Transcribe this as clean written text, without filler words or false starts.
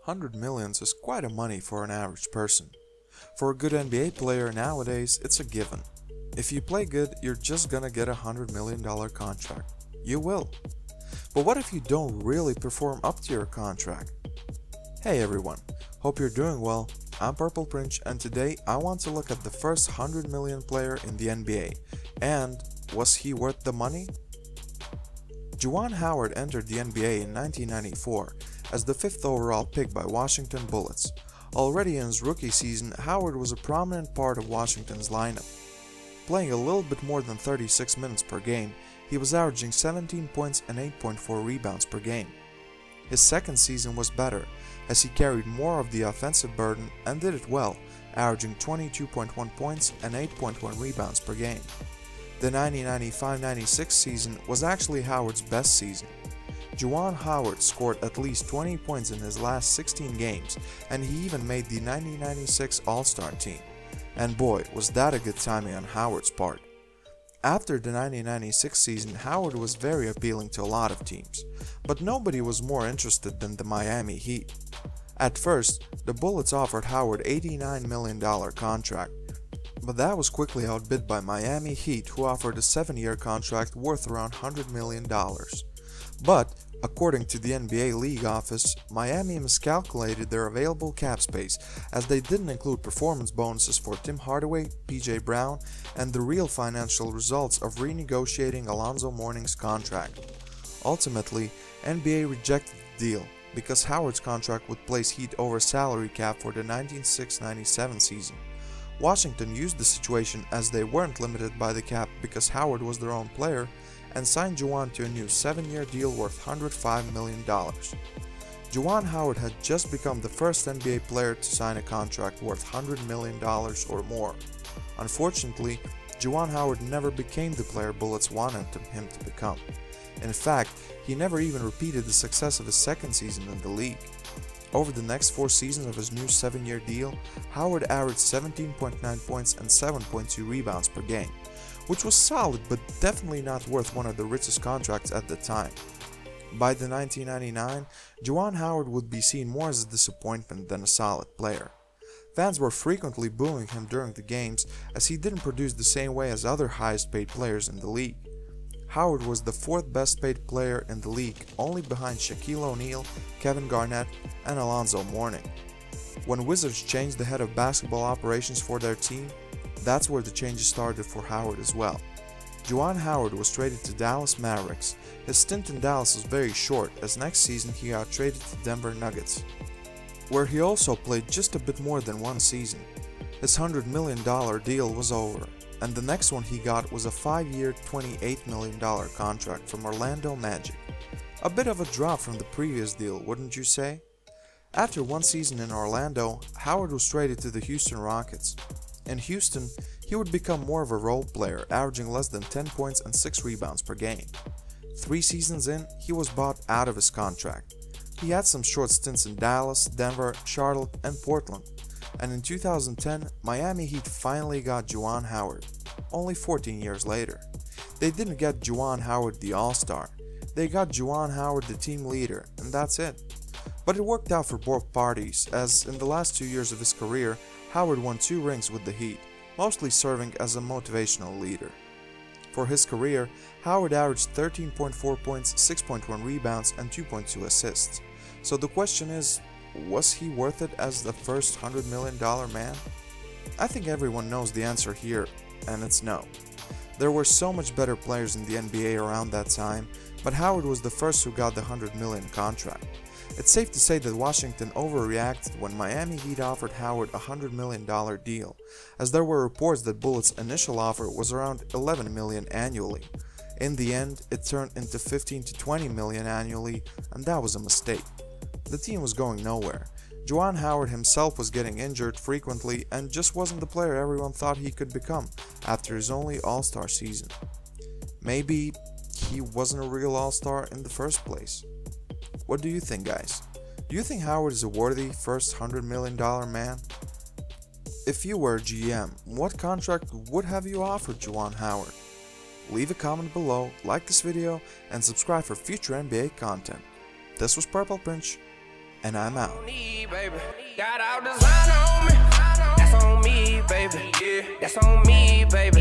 100 millions is quite a money for an average person. For a good NBA player nowadays, it's a given. If you play good, you're just gonna get a $100 million contract. You will. But what if you don't really perform up to your contract? Hey everyone, hope you're doing well. I'm Purple Prince and today I want to look at the first 100 million player in the NBA. And was he worth the money? Juwan Howard entered the NBA in 1994 as the 5th overall pick by Washington Bullets. Already in his rookie season, Howard was a prominent part of Washington's lineup. Playing a little bit more than 36 minutes per game, he was averaging 17 points and 8.4 rebounds per game. His second season was better, as he carried more of the offensive burden and did it well, averaging 22.1 points and 8.1 rebounds per game. The 1995-96 season was actually Howard's best season. Juwan Howard scored at least 20 points in his last 16 games, and he even made the 1996 All-Star team. And boy, was that a good timing on Howard's part. After the 1996 season, Howard was very appealing to a lot of teams, but nobody was more interested than the Miami Heat. At first, the Bullets offered Howard $89 million contract, but that was quickly outbid by Miami Heat, who offered a 7-year contract worth around $100 million. But, according to the NBA League Office, Miami miscalculated their available cap space as they didn't include performance bonuses for Tim Hardaway, PJ Brown, and the real financial results of renegotiating Alonzo Mourning's contract. Ultimately, NBA rejected the deal because Howard's contract would place Heat over salary cap for the 1996-97 season. Washington used the situation as they weren't limited by the cap because Howard was their own player, and signed Juwan to a new 7-year deal worth $105 million. Juwan Howard had just become the first NBA player to sign a contract worth $100 million or more. Unfortunately, Juwan Howard never became the player Bullets wanted him to become. In fact, he never even repeated the success of his second season in the league. Over the next 4 seasons of his new 7-year deal, Howard averaged 17.9 points and 7.2 rebounds per game, which was solid but definitely not worth one of the richest contracts at the time. By the 1999, Juwan Howard would be seen more as a disappointment than a solid player. Fans were frequently booing him during the games as he didn't produce the same way as other highest paid players in the league. Howard was the 4th best paid player in the league, only behind Shaquille O'Neal, Kevin Garnett, and Alonzo Mourning. When Wizards changed the head of basketball operations for their team, that's where the changes started for Howard as well. Juwan Howard was traded to Dallas Mavericks. His stint in Dallas was very short, as next season he got traded to Denver Nuggets, where he also played just a bit more than 1 season. His $100 million deal was over, and the next one he got was a 5-year $28 million contract from Orlando Magic. A bit of a drop from the previous deal, wouldn't you say? After 1 season in Orlando, Howard was traded to the Houston Rockets. In Houston, he would become more of a role player, averaging less than 10 points and 6 rebounds per game. 3 seasons in, he was bought out of his contract. He had some short stints in Dallas, Denver, Charlotte, and Portland. And in 2010, Miami Heat finally got Juwan Howard, only 14 years later. They didn't get Juwan Howard the All-Star, they got Juwan Howard the team leader, and that's it. But it worked out for both parties, as in the last 2 years of his career, Howard won 2 rings with the Heat, mostly serving as a motivational leader. For his career, Howard averaged 13.4 points, 6.1 rebounds, and 2.2 assists. So the question is, was he worth it as the first $100 million man? I think everyone knows the answer here, and it's no. There were so much better players in the NBA around that time, but Howard was the first who got the $100 million contract. It's safe to say that Washington overreacted when Miami Heat offered Howard a $100 million deal, as there were reports that Bullets' initial offer was around $11 million annually. In the end, it turned into $15 to $20 million annually, and that was a mistake. The team was going nowhere. Juwan Howard himself was getting injured frequently and just wasn't the player everyone thought he could become after his only All-Star season. Maybe he wasn't a real All-Star in the first place. What do you think, guys? Do you think Howard is a worthy first $100 million man? If you were a GM, what contract would have you offered Juwan Howard? Leave a comment below, like this video, and subscribe for future NBA content. This was Purple Prince. and I'm out. Got our designer on me. That's on me, baby. That's on me, baby.